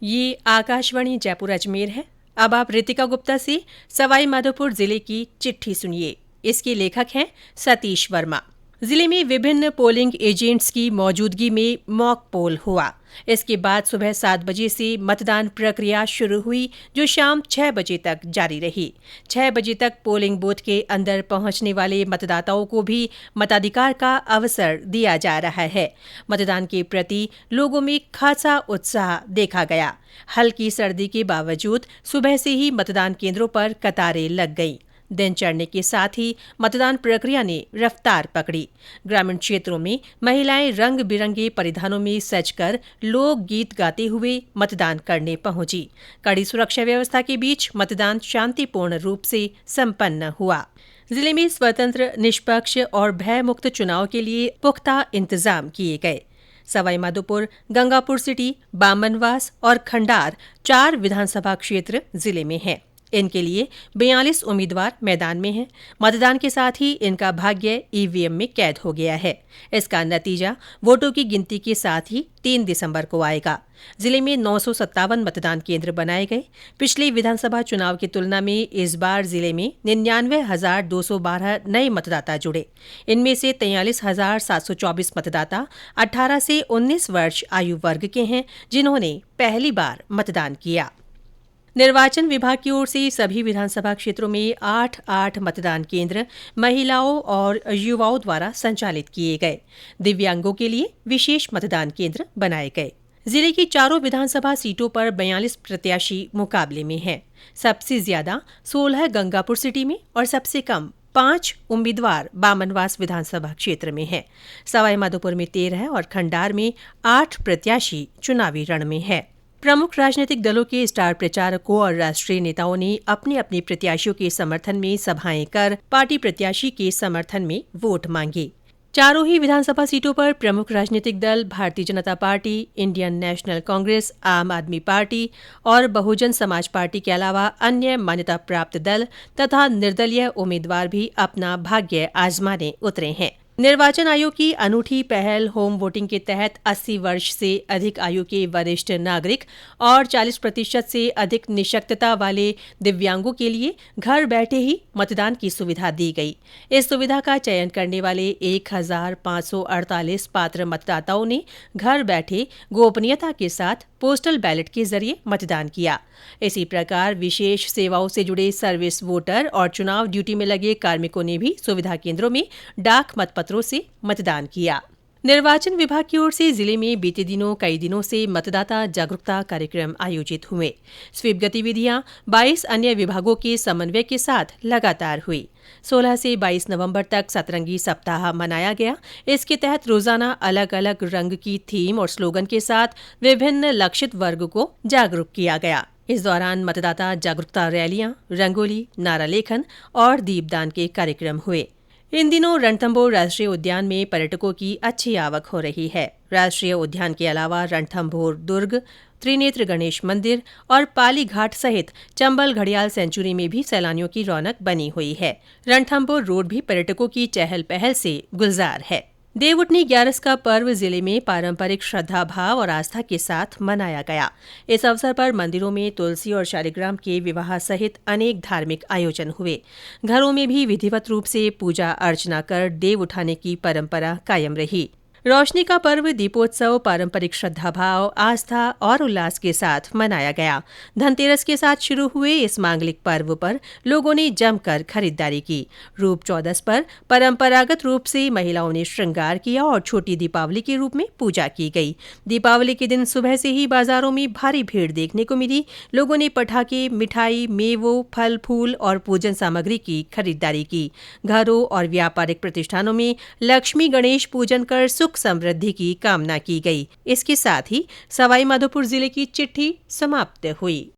ये आकाशवाणी जयपुर अजमेर है। अब आप रितिका गुप्ता से सवाई माधोपुर जिले की चिट्ठी सुनिए। इसके लेखक हैं सतीश वर्मा। जिले में विभिन्न पोलिंग एजेंट्स की मौजूदगी में मॉक पोल हुआ। इसके बाद सुबह 7 बजे से मतदान प्रक्रिया शुरू हुई, जो शाम 6 बजे तक जारी रही। 6 बजे तक पोलिंग बूथ के अंदर पहुंचने वाले मतदाताओं को भी मताधिकार का अवसर दिया जा रहा है। मतदान के प्रति लोगों में खासा उत्साह देखा गया। हल्की सर्दी के बावजूद सुबह से ही मतदान केंद्रों पर कतारें लग गईं। दिन चढ़ने के साथ ही मतदान प्रक्रिया ने रफ्तार पकड़ी। ग्रामीण क्षेत्रों में महिलाएं रंग बिरंगे परिधानों में सजकर लोकगीत गाते हुए मतदान करने पहुंची। कड़ी सुरक्षा व्यवस्था के बीच मतदान शांतिपूर्ण रूप से संपन्न हुआ। जिले में स्वतंत्र, निष्पक्ष और भयमुक्त चुनाव के लिए पुख्ता इंतजाम किए गए। सवाईमाधोपुर, गंगापुर सिटी, बामनवास और खंडार 4 विधानसभा क्षेत्र जिले में हैं। इनके लिए 42 उम्मीदवार मैदान में हैं। मतदान के साथ ही इनका भाग्य ईवीएम में कैद हो गया है। इसका नतीजा वोटों की गिनती के साथ ही 3 दिसंबर को आएगा। जिले में 957 मतदान केंद्र बनाए गए। पिछले विधानसभा चुनाव की तुलना में इस बार जिले में 99,212 नए मतदाता जुड़े। इनमें से 43,724 मतदाता 18 से 19 वर्ष आयु वर्ग के हैं, जिन्होंने पहली बार मतदान किया। निर्वाचन विभाग की ओर से सभी विधानसभा क्षेत्रों में 8 मतदान केंद्र महिलाओं और युवाओं द्वारा संचालित किए गए। दिव्यांगों के लिए विशेष मतदान केंद्र बनाए गए। जिले की 4 विधानसभा सीटों पर 42 प्रत्याशी मुकाबले में हैं। सबसे ज्यादा 16 गंगापुर सिटी में और सबसे कम 5 उम्मीदवार बामनवास विधानसभा क्षेत्र में हैं। सवाईमाधोपुर में 13 और खंडार में 8 प्रत्याशी चुनावी रण में हैं। प्रमुख राजनीतिक दलों के स्टार प्रचारकों और राष्ट्रीय नेताओं ने अपने अपने प्रत्याशियों के समर्थन में सभाएं कर पार्टी प्रत्याशी के समर्थन में वोट मांगे। चारों ही विधानसभा सीटों पर प्रमुख राजनीतिक दल Bharatiya Janata party, Indian national Congress, आम आदमी पार्टी और बहुजन समाज पार्टी के अलावा अन्य मान्यता प्राप्त दल तथा निर्दलीय उम्मीदवार भी अपना भाग्य आजमाने उतरे हैं। निर्वाचन आयोग की अनूठी पहल होम वोटिंग के तहत 80 वर्ष से अधिक आयु के वरिष्ठ नागरिक और 40% से अधिक निशक्तता वाले दिव्यांगों के लिए घर बैठे ही मतदान की सुविधा दी गई। इस सुविधा का चयन करने वाले 1,548 पात्र मतदाताओं ने घर बैठे गोपनीयता के साथ पोस्टल बैलेट के जरिए मतदान किया। इसी प्रकार विशेष सेवाओं से जुड़े सर्विस वोटर और चुनाव ड्यूटी में लगे कार्मिकों ने भी सुविधा केंद्रों में डाक मतपत्रों से मतदान किया। निर्वाचन विभाग की ओर से जिले में बीते दिनों कई दिनों से मतदाता जागरूकता कार्यक्रम आयोजित हुए। स्वीप गतिविधियां 22 अन्य विभागों के समन्वय के साथ लगातार हुई। 16 से 22 नवंबर तक सतरंगी सप्ताह मनाया गया। इसके तहत रोजाना अलग अलग रंग की थीम और स्लोगन के साथ विभिन्न लक्षित वर्ग को जागरूक किया गया। इस दौरान मतदाता जागरूकता रैलियां, रंगोली, नारा लेखन और दीपदान के कार्यक्रम हुए। इन दिनों रणथंभौर राष्ट्रीय उद्यान में पर्यटकों की अच्छी आवक हो रही है। राष्ट्रीय उद्यान के अलावा रणथंभौर दुर्ग, त्रिनेत्र गणेश मंदिर और पाली घाट सहित चंबल घड़ियाल सेंचुरी में भी सैलानियों की रौनक बनी हुई है। रणथंभौर रोड भी पर्यटकों की चहल पहल से गुलजार है। देवउठनी 11 का पर्व जिले में पारंपरिक श्रद्धा भाव और आस्था के साथ मनाया गया। इस अवसर पर मंदिरों में तुलसी और शालिग्राम के विवाह सहित अनेक धार्मिक आयोजन हुए। घरों में भी विधिवत रूप से पूजा अर्चना कर देव उठाने की परंपरा कायम रही। रोशनी का पर्व दीपोत्सव पारंपरिक श्रद्धा भाव, आस्था और उल्लास के साथ मनाया गया। धनतेरस के साथ शुरू हुए इस मांगलिक पर्व पर लोगों ने जमकर खरीदारी की। रूप चौदस पर परंपरागत रूप से महिलाओं ने श्रृंगार किया और छोटी दीपावली के रूप में पूजा की गई। दीपावली के दिन सुबह से ही बाजारों में भारी भीड़ देखने को मिली। लोगों ने पटाखे, मिठाई, मेवों, फल फूल और पूजन सामग्री की खरीदारी की। घरों और व्यापारिक प्रतिष्ठानों में लक्ष्मी गणेश पूजन कर सुख समृद्धि की कामना की गई। इसके साथ ही सवाईमाधोपुर जिले की चिट्ठी समाप्त हुई।